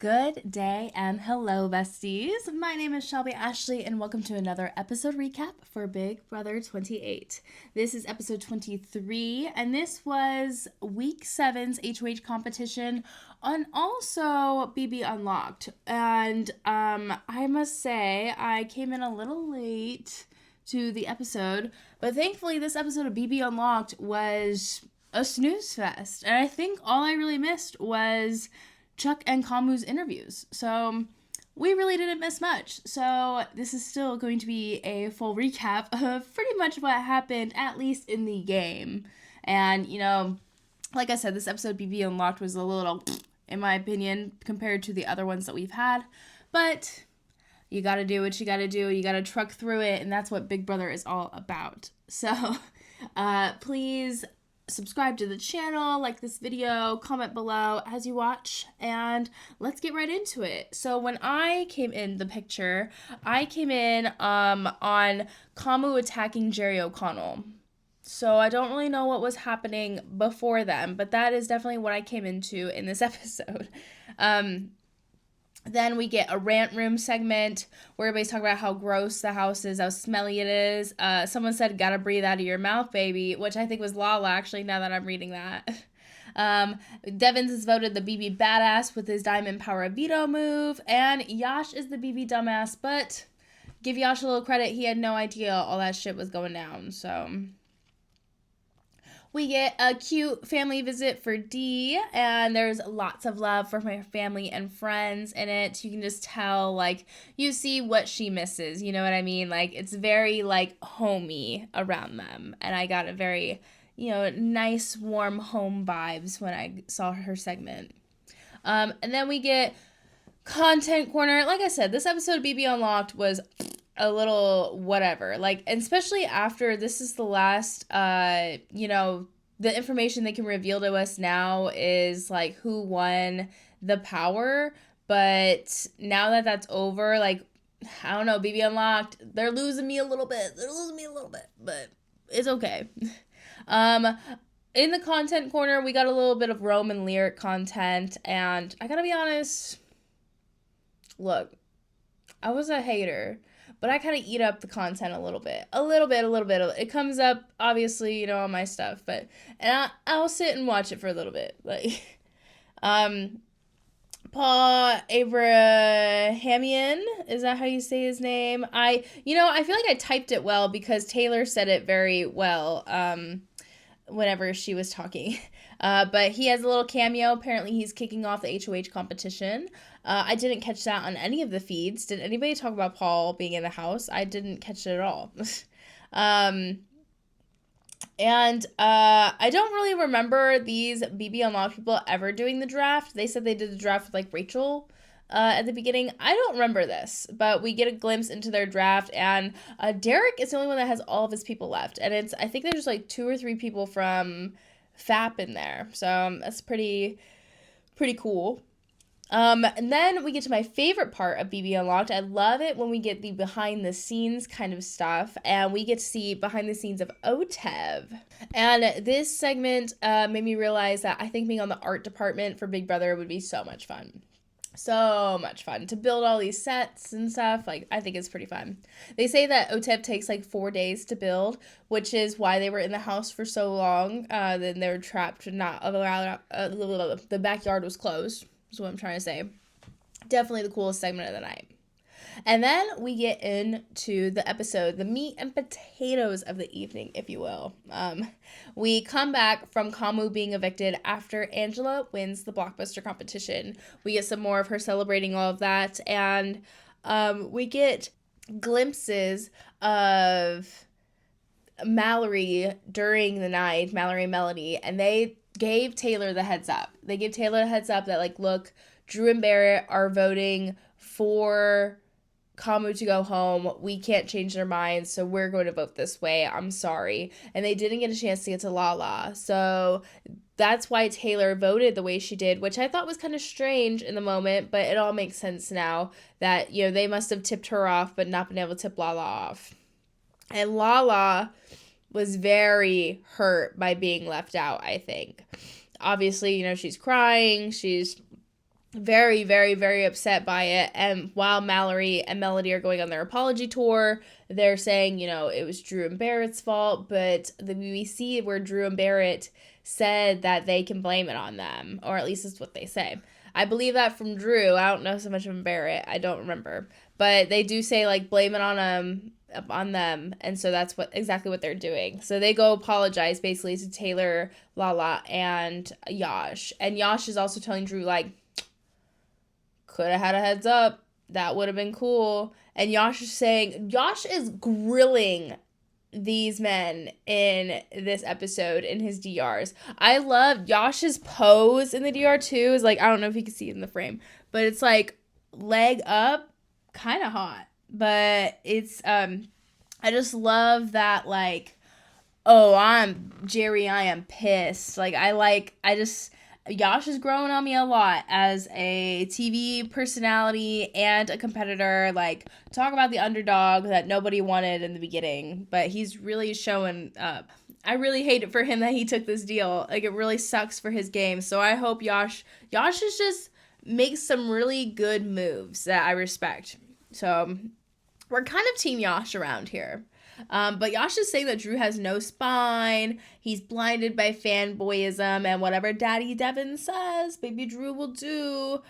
Good day and hello, besties. My name is Shelby Ashley, and welcome to another episode recap for Big Brother 28. This is episode 23, and this was week 7's HOH competition on also BB Unlocked. And I must say, I came in a little late to the episode, but thankfully, this episode of BB Unlocked was a snooze fest. And I think all I really missed was Chuck and Kamu's interviews. So we really didn't miss much. So this is still going to be a full recap of pretty much what happened, at least in the game. And, like I said, this episode BB Unlocked was a little, in my opinion, compared to the other ones that we've had. But you gotta do what you gotta do. You gotta truck through it. And that's what Big Brother is all about. So please subscribe to the channel, like this video, comment below as you watch, and let's get right into it. So when I came in the picture, I came in on Kamu attacking Jerry O'Connell. So I don't really know what was happening before then, but that is definitely what I came into in this episode. Then we get a rant room segment where everybody's talking about how gross the house is, how smelly it is. Someone said, gotta breathe out of your mouth, baby, which I think was Lala, actually, now that I'm reading that. Devins is voted the BB badass with his Diamond Power of Veto move, and Yash is the BB dumbass, but give Yash a little credit, he had no idea all that shit was going down, so we get a cute family visit for Dee, and there's lots of love for my family and friends in it. You can just tell, you see what she misses, you know what I mean? It's very, homey around them, and I got a very, nice, warm home vibes when I saw her segment. And then we get Content Corner. Like I said, this episode of BB Unlocked was a little whatever, especially after this is the last, the information they can reveal to us now is who won the power, but now that that's over, I don't know, BB Unlocked, they're losing me a little bit, but it's okay. In the Content Corner, we got a little bit of Roman lyric content, and I gotta be honest, look, I was a hater, but I kind of eat up the content a little bit. It comes up, obviously, on my stuff, and I'll sit and watch it for a little bit. Paul Abrahamian, is that how you say his name? I feel like I typed it well because Taylor said it very well, whenever she was talking. But he has a little cameo. Apparently he's kicking off the HOH competition. I didn't catch that on any of the feeds. Did anybody talk about Paul being in the house? I didn't catch it at all. And I don't really remember these BB Unlocked people ever doing the draft. They said they did the draft with Rachel at the beginning. I don't remember this, but we get a glimpse into their draft, and Derek is the only one that has all of his people left, and I think there's 2 or 3 people from FAP in there, so that's pretty cool. And then we get to my favorite part of BB Unlocked. I love it when we get the behind the scenes kind of stuff, and we get to see behind the scenes of OTEV. And this segment made me realize that I think being on the art department for Big Brother would be so much fun. So much fun to build all these sets and stuff. I think it's pretty fun. They say that OTEV takes 4 days to build, which is why they were in the house for so long. Then they were trapped, not allowed. The backyard was closed. Is what I'm trying to say. Definitely the coolest segment of the night. And then we get into the episode, the meat and potatoes of the evening, if you will. We come back from Kamu being evicted after Angela wins the Blockbuster competition. We get some more of her celebrating all of that, and we get glimpses of Mallory during the night, Mallory and Melody, and they gave Taylor the heads up. They gave Taylor a heads up that, look, Drew and Barrett are voting for Kamu to go home. We can't change their minds, so we're going to vote this way. I'm sorry. And they didn't get a chance to get to Lala. So that's why Taylor voted the way she did, which I thought was kind of strange in the moment, but it all makes sense now that, they must have tipped her off, but not been able to tip Lala off. And Lala was very hurt by being left out, I think. Obviously, she's crying, she's very, very, very upset by it. And while Mallory and Melody are going on their apology tour, they're saying, it was Drew and Barrett's fault. But the BBC where Drew and Barrett said that they can blame it on them, or at least that's what they say. I believe that from Drew. I don't know so much from Barrett. I don't remember. But they do say, like, blame it on them, and so that's exactly what they're doing. So they go apologize basically to Taylor, Lala, and Yash. And Yash is also telling Drew, like, could have had a heads up. That would have been cool. And Yash is grilling these men in this episode in his DRs. I love Yash's pose in the DR too. Is like, I don't know if you can see it in the frame, but it's like leg up, kind of hot. But it's I just love that, like, oh, I'm Jerry, I am pissed. Like, Yash is growing on me a lot as a TV personality and a competitor. Like, talk about the underdog that nobody wanted in the beginning, but he's really showing up. I really hate it for him that he took this deal. Like, it really sucks for his game. So I hope Yash is just makes some really good moves that I respect. So we're kind of Team Yash around here. But Yash is saying that Drew has no spine. He's blinded by fanboyism, and whatever Daddy Devin says, baby Drew will do.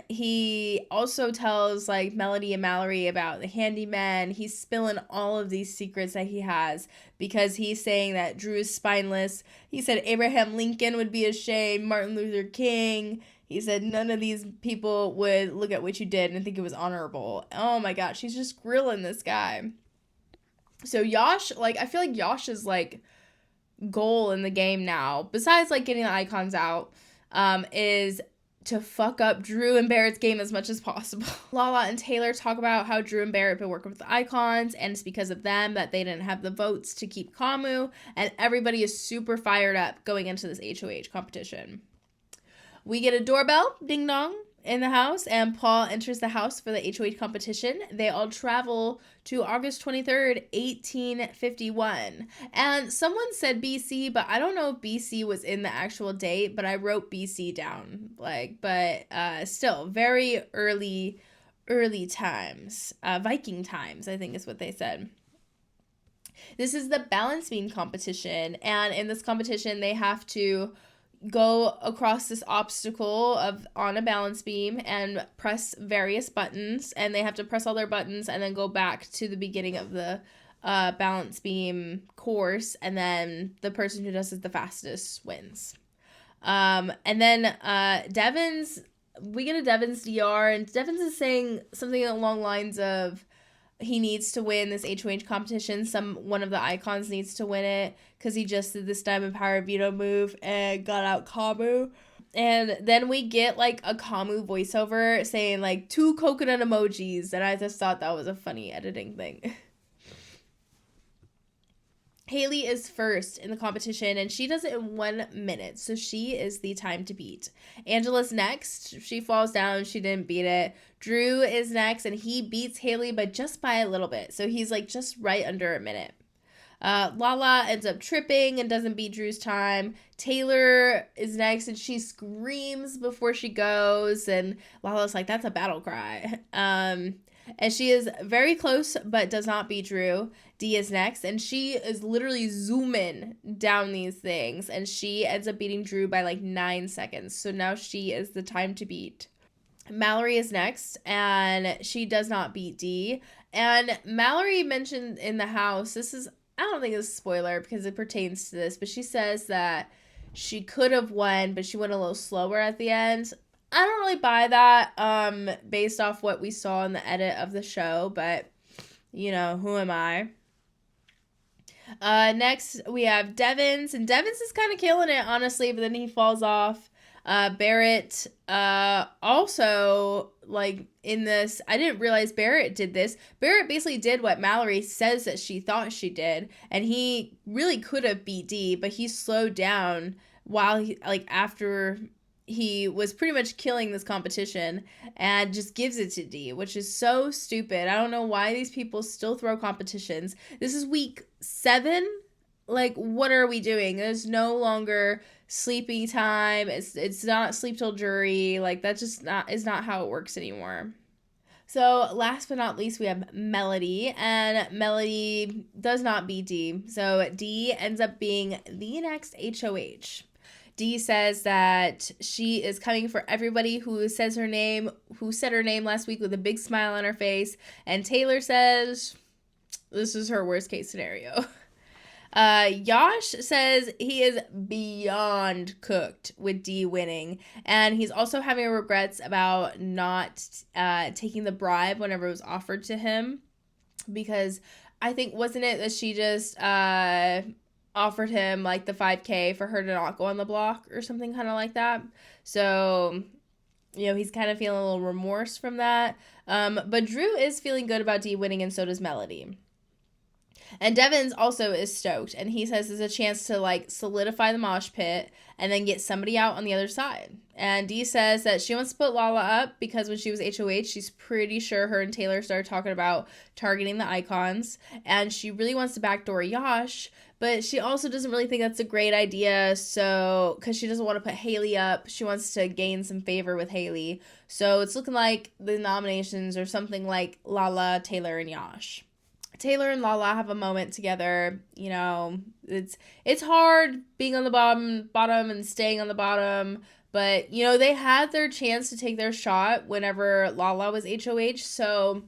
He also tells, like, Melody and Mallory about the handyman. He's spilling all of these secrets that he has because he's saying that Drew is spineless. He said Abraham Lincoln would be ashamed, Martin Luther King. He said none of these people would look at what you did and think it was honorable. Oh my gosh, she's just grilling this guy. So Yash, like, I feel like Yash's, like, goal in the game now, besides, like, getting the icons out, is to fuck up Drew and Barrett's game as much as possible. Lala and Taylor talk about how Drew and Barrett been working with the icons, and it's because of them that they didn't have the votes to keep Kamu, and everybody is super fired up going into this HOH competition. We get a doorbell, ding dong, in the house, and Paul enters the house for the HOH competition. They all travel to August 23rd, 1851. And someone said BC, but I don't know if BC was in the actual date, but I wrote BC down. Still, very early times. Viking times, I think is what they said. This is the balance beam competition, and in this competition, they have to go across this obstacle on a balance beam and press various buttons, and they have to press all their buttons and then go back to the beginning of the balance beam course, and then the person who does it the fastest wins. And then we get a Devins DR, and Devins is saying something along the lines of he needs to win this HOH competition. One of the icons needs to win it because he just did this Diamond Power Veto move and got out Kamu. And then we get, like, a Kamu voiceover saying, like, 2 coconut emojis, and I just thought that was a funny editing thing. Haley is first in the competition, and she does it in 1 minute, so she is the time to beat. Angela's next. She falls down. She didn't beat it. Drew is next, and he beats Haley, but just by a little bit, so he's, like, just right under a minute. Lala ends up tripping and doesn't beat Drew's time. Taylor is next, and she screams before she goes, and Lala's like, that's a battle cry. And she is very close, but does not beat Drew. Dee is next, and she is literally zooming down these things, and she ends up beating Drew by, like, 9 seconds. So now she is the time to beat. Mallory is next, and she does not beat Dee. And Mallory mentioned in the house, I don't think it's a spoiler because it pertains to this, but she says that she could have won, but she went a little slower at the end. I don't really buy that, based off what we saw in the edit of the show, but, who am I? Next, we have Devins, and Devins is kind of killing it, honestly, but then he falls off. Barrett, also, like, in this, I didn't realize Barrett did this. Barrett basically did what Mallory says that she thought she did, and he really could have beat Dee, but he slowed down while after he was pretty much killing this competition and just gives it to Dee, which is so stupid. I don't know why these people still throw competitions. This is week 7. Like, what are we doing? There's no longer sleepy time. It's not sleep till jury. Like that just not is not how it works anymore. So last but not least, we have Melody, and Melody does not beat D. So D ends up being the next HOH. D says that she is coming for everybody who says her name, who said her name last week with a big smile on her face. And Taylor says this is her worst case scenario. Yash says he is beyond cooked with D winning, and he's also having regrets about not taking the bribe whenever it was offered to him, because I think, wasn't it that she just offered him like the 5K for her to not go on the block or something kind of like that. So, he's kind of feeling a little remorse from that. But Drew is feeling good about D winning, and so does Melody. And Devins also is stoked, and he says there's a chance to like solidify the mosh pit and then get somebody out on the other side. And Dee says that she wants to put Lala up because when she was HOH, she's pretty sure her and Taylor started talking about targeting the icons, and she really wants to backdoor Yash, but she also doesn't really think that's a great idea, so because she doesn't want to put Haley up, she wants to gain some favor with Haley. So it's looking like the nominations are something like Lala, Taylor, and Yash. Taylor and Lala have a moment together. It's hard being on the bottom and staying on the bottom, but they had their chance to take their shot whenever Lala was HOH. So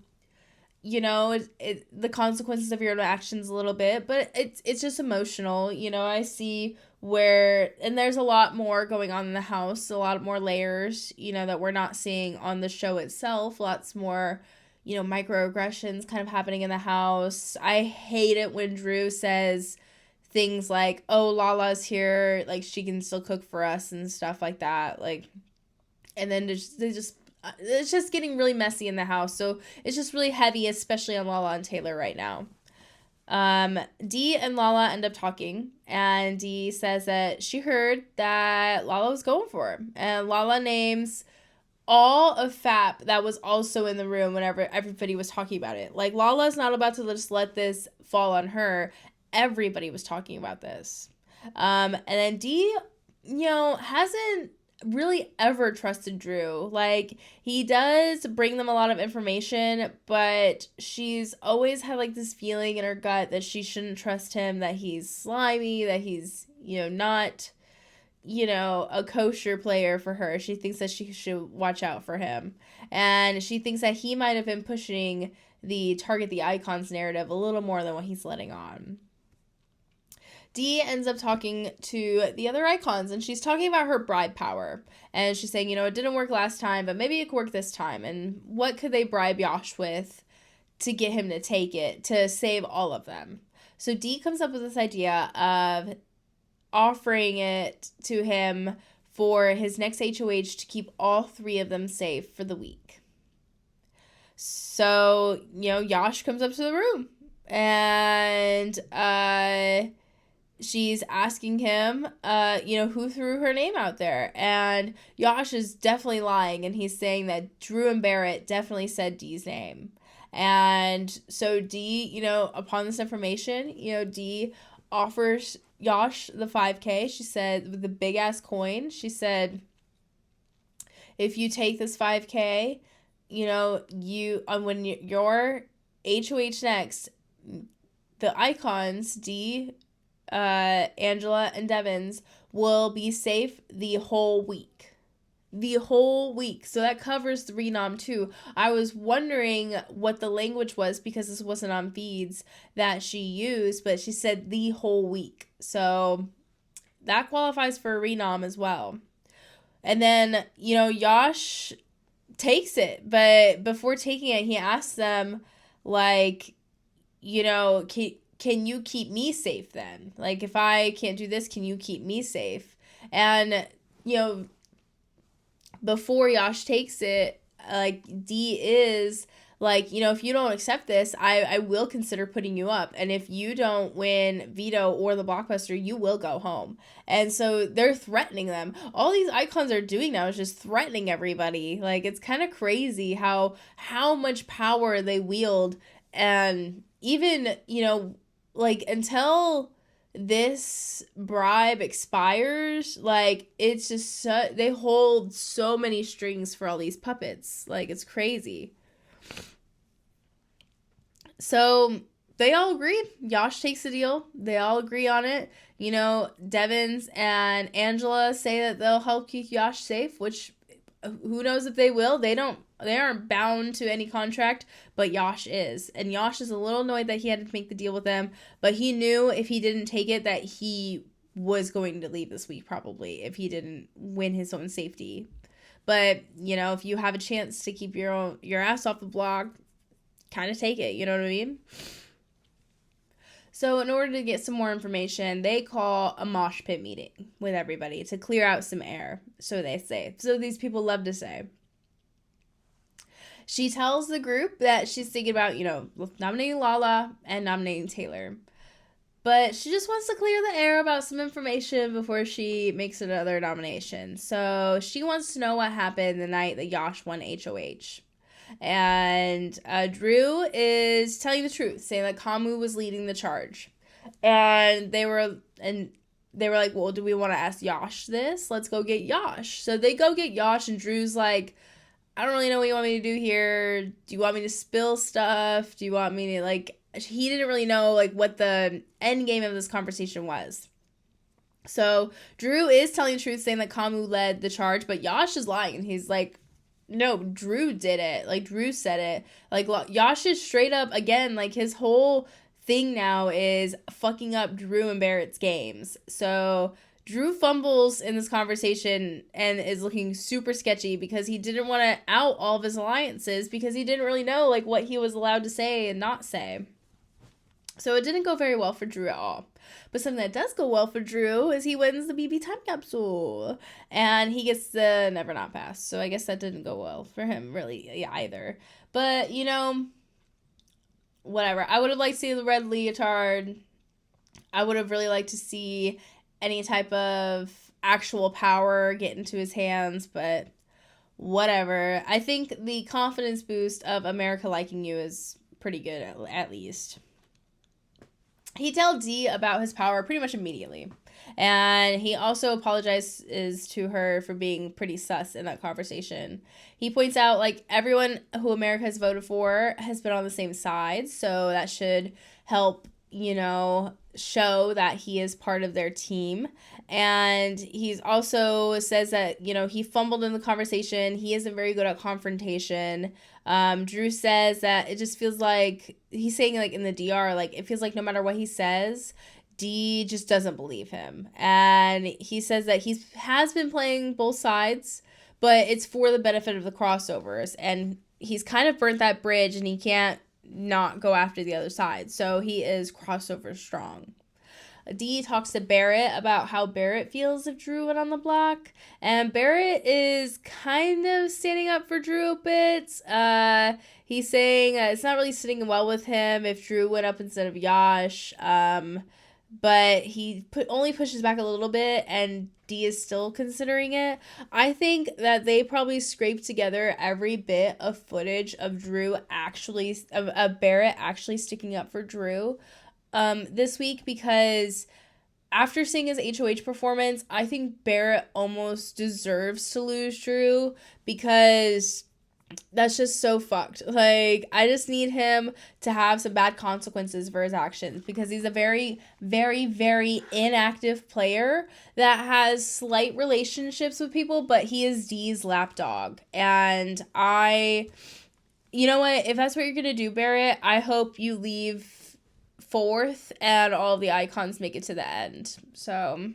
the consequences of your own actions a little bit, but it's just emotional. I see where, and there's a lot more going on in the house, a lot more layers that we're not seeing on the show itself. Lots more microaggressions kind of happening in the house. I hate it when Drew says things like, oh, Lala's here, like she can still cook for us and stuff like that. Like, and then it's just getting really messy in the house. So it's just really heavy, especially on Lala and Taylor right now. Dee and Lala end up talking, and Dee says that she heard that Lala was going for her, and Lala names all of FAP that was also in the room whenever everybody was talking about it. Like, Lala's not about to just let this fall on her. Everybody was talking about this. And then Dee, hasn't really ever trusted Drew. Like, he does bring them a lot of information, but she's always had like this feeling in her gut that she shouldn't trust him, that he's slimy, that he's, not a kosher player for her. She thinks that she should watch out for him. And she thinks that he might have been pushing the target the icons narrative a little more than what he's letting on. Dee ends up talking to the other icons, and she's talking about her bribe power. And she's saying, it didn't work last time, but maybe it could work this time. And what could they bribe Yash with to get him to take it, to save all of them? So Dee comes up with this idea of offering it to him for his next HOH to keep all three of them safe for the week. So, Yash comes up to the room, and she's asking him, who threw her name out there. And Yash is definitely lying, and he's saying that Drew and Barrett definitely said Dee's name. And so Dee, upon this information, Dee offers Yash the 5K. She said, with the big ass coin, she said, if you take this 5K, when you're HOH next, the icons, Dee, Angela, and Devins, will be safe the whole week. So that covers the renom too. I was wondering what the language was because this wasn't on feeds that she used, but she said the whole week. So that qualifies for a renom as well. And then, Yash takes it, but before taking it, he asks them, like, can you keep me safe then? Like, if I can't do this, can you keep me safe? And, before Yash takes it, like, Dee is like, if you don't accept this, I will consider putting you up. And if you don't win veto or the blockbuster, you will go home. And so they're threatening them. All these icons are doing now is just threatening everybody. Like, it's kind of crazy how much power they wield. And even, like, until this bribe expires, like, it's just they hold so many strings for all these puppets. Like, it's crazy. So they all agree. Yash takes the deal. They all agree on it. You know, Devins and Angela say that they'll help keep Yash safe, which who knows if they will. They aren't bound to any contract, but Yash is. And Yash is a little annoyed that he had to make the deal with them, but he knew if he didn't take it that he was going to leave this week, probably, if he didn't win his own safety. But, you know, if you have a chance to keep your ass off the block, kind of take it, you know what I mean? So in order to get some more information, they call a mosh pit meeting with everybody to clear out some air, so they say. So these people love to say. She tells the group that she's thinking about, you know, nominating Lala and nominating Taylor. But she just wants to clear the air about some information before she makes another nomination. So she wants to know what happened the night that Yash won HOH. And Drew is telling the truth, saying that Kamu was leading the charge. And they were like, well, do we want to ask Yash this? Let's go get Yash. So they go get Yash, and Drew's like, I don't really know what you want me to do here. Do you want me to spill stuff? Do you want me to, like, he didn't really know, like, what the end game of this conversation was. So Drew is telling the truth, saying that Kamu led the charge, but Yash is lying. He's like, no, Drew did it. Like, Drew said it. Like, Yash is straight up, again, like, his whole thing now is fucking up Drew and Barrett's games. So Drew fumbles in this conversation and is looking super sketchy because he didn't want to out all of his alliances because he didn't really know, like, what he was allowed to say and not say. So it didn't go very well for Drew at all. But something that does go well for Drew is he wins the BB time capsule. And he gets the Never Not Pass. So I guess that didn't go well for him really either. But, you know, whatever. I would have liked to see the red leotard. I would have really liked to see any type of actual power get into his hands. But whatever. I think the confidence boost of America liking you is pretty good at least. He tells Dee about his power pretty much immediately. And he also apologizes to her for being pretty sus in that conversation. He points out, like, everyone who America has voted for has been on the same side. So that should help, you know, show that he is part of their team. And he's also says that, you know, he fumbled in the conversation. He isn't very good at confrontation. Drew says that it just feels like, he's saying, like, in the DR, like, it feels like no matter what he says, Dee just doesn't believe him. And he says that he has been playing both sides, but it's for the benefit of the crossovers. And he's kind of burnt that bridge, and he can't not go after the other side. So he is crossover strong. Dee talks to Barrett about how Barrett feels if Drew went on the block. And Barrett is kind of standing up for Drew a bit. He's saying it's not really sitting well with him if Drew went up instead of Yash. But he only pushes back a little bit, and Dee is still considering it. I think that they probably scraped together every bit of footage of Barrett actually sticking up for Drew this week, because after seeing his HOH performance, I think Barrett almost deserves to lose Drew, because that's just so fucked. Like, I just need him to have some bad consequences for his actions, because he's a very, very, very inactive player that has slight relationships with people, but he is Dee's lapdog. And you know what? If that's what you're gonna do, Barrett, I hope you leave fourth and all the icons make it to the end. So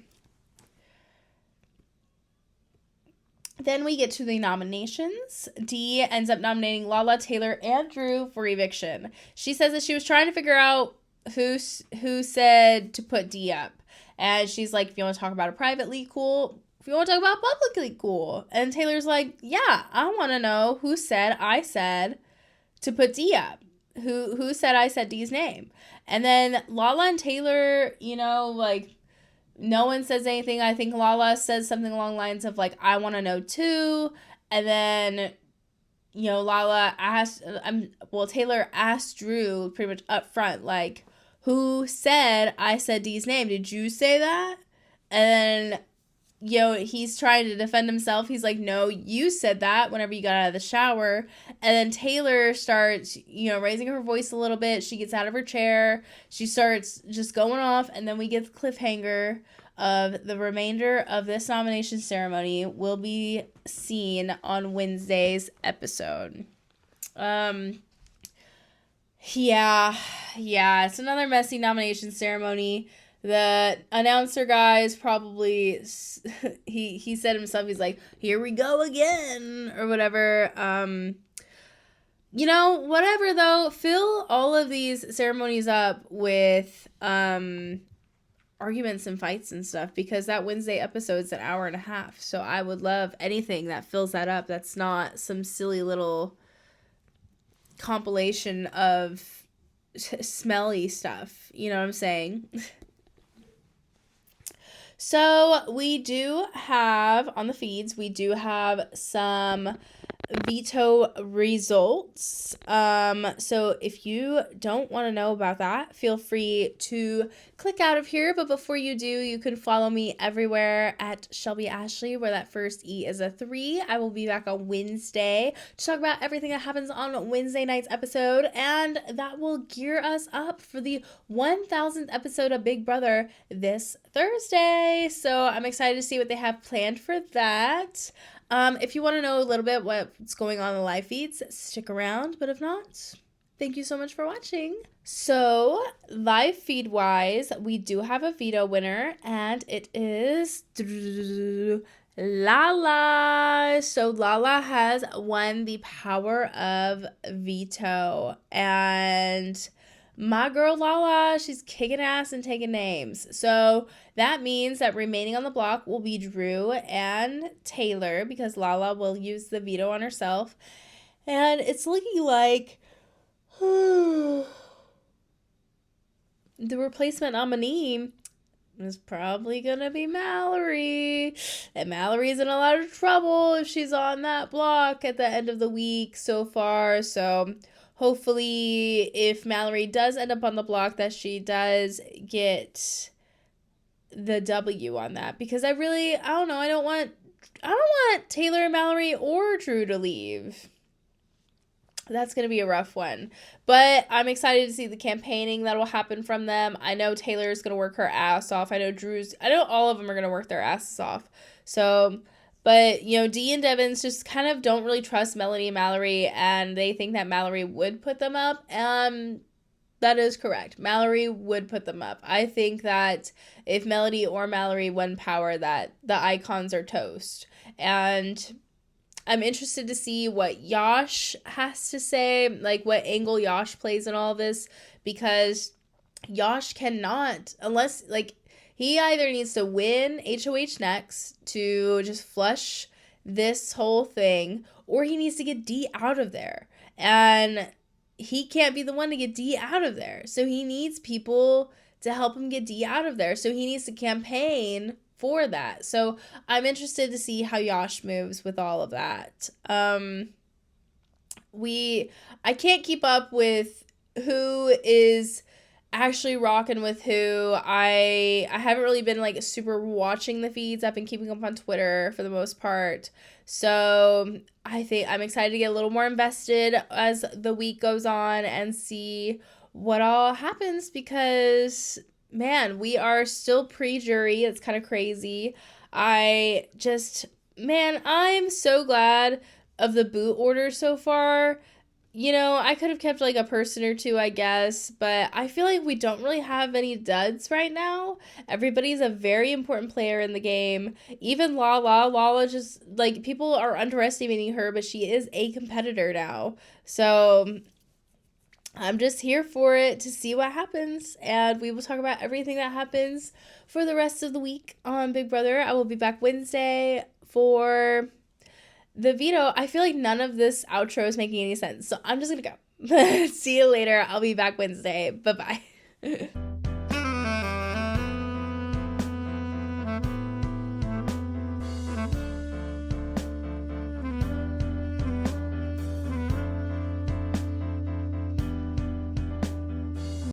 then we get to the nominations. Dee ends up nominating Lala, Taylor, and Drew for eviction. She says that she was trying to figure out who said to put Dee up. And she's like, if you want to talk about it privately, cool. If you want to talk about it publicly, cool. And Taylor's like, yeah, I want to know who said I said to put Dee up. Who said I said Dee's name? And then Lala and Taylor, you know, like, no one says anything. I think Lala says something along the lines of, like, I want to know too. And then, you know, Taylor asked Drew pretty much up front, like, who said I said Dee's name? Did you say that? And then, he's trying to defend himself. He's like, no, you said that whenever you got out of the shower. And then Taylor starts, raising her voice a little bit. She gets out of her chair. She starts just going off. And then we get the cliffhanger of the remainder of this nomination ceremony will be seen on Wednesday's episode. Yeah, it's another messy nomination ceremony. The announcer guy is probably, he said himself, he's like, here we go again, or whatever. Whatever though, fill all of these ceremonies up with arguments and fights and stuff, because that Wednesday episode's an hour and a half. So I would love anything that fills that up. That's not some silly little compilation of smelly stuff. You know what I'm saying? So we do have on the feeds, we do have some veto results. So if you don't want to know about that, feel free to click out of here. But before you do, you can follow me everywhere at Shelby Ashley, where that first E is a 3. I will be back on Wednesday to talk about everything that happens on Wednesday night's episode, and that will gear us up for the 1000th episode of Big Brother this Thursday. So I'm excited to see what they have planned for that. If you want to know a little bit what's going on in the live feeds, stick around. But if not, thank you so much for watching. So, live feed wise, we do have a veto winner, and it is Lala. So, Lala has won the power of veto, and my girl Lala, she's kicking ass and taking names. So that means that remaining on the block will be Drew and Taylor, because Lala will use the veto on herself. And it's looking like the replacement nominee is probably going to be Mallory. And Mallory's in a lot of trouble if she's on that block at the end of the week so far. So hopefully, if Mallory does end up on the block, that she does get the W on that, because I don't know, I don't want Taylor, Mallory, or Drew to leave. That's going to be a rough one. But I'm excited to see the campaigning that will happen from them. I know Taylor's going to work her ass off. I know all of them are going to work their asses off. So, but, Dee and Devins just kind of don't really trust Melanie and Mallory, and they think that Mallory would put them up. That is correct. Mallory would put them up. I think that if Melody or Mallory won power, that the icons are toast. And I'm interested to see what Yash has to say, like what angle Yash plays in all this, because Yash cannot, unless, he either needs to win HOH next to just flush this whole thing, or he needs to get Dee out of there. And he can't be the one to get Dee out of there. So he needs people to help him get Dee out of there. So he needs to campaign for that. So I'm interested to see how Yash moves with all of that. I can't keep up with who is actually rocking with who. I haven't really been super watching the feeds. I've been keeping up on Twitter for the most part. So I think I'm excited to get a little more invested as the week goes on and see what all happens, because man, we are still pre-jury. It's kind of crazy. I'm so glad of the boot order so far. I could have kept a person or two, I guess, but I feel like we don't really have any duds right now. Everybody's a very important player in the game. Even Lala just, people are underestimating her, but she is a competitor now. So I'm just here for it to see what happens, and we will talk about everything that happens for the rest of the week on Big Brother. I will be back Wednesday for the veto. I feel like none of this outro is making any sense, so I'm just gonna go. See you later. I'll be back Wednesday. Bye-bye.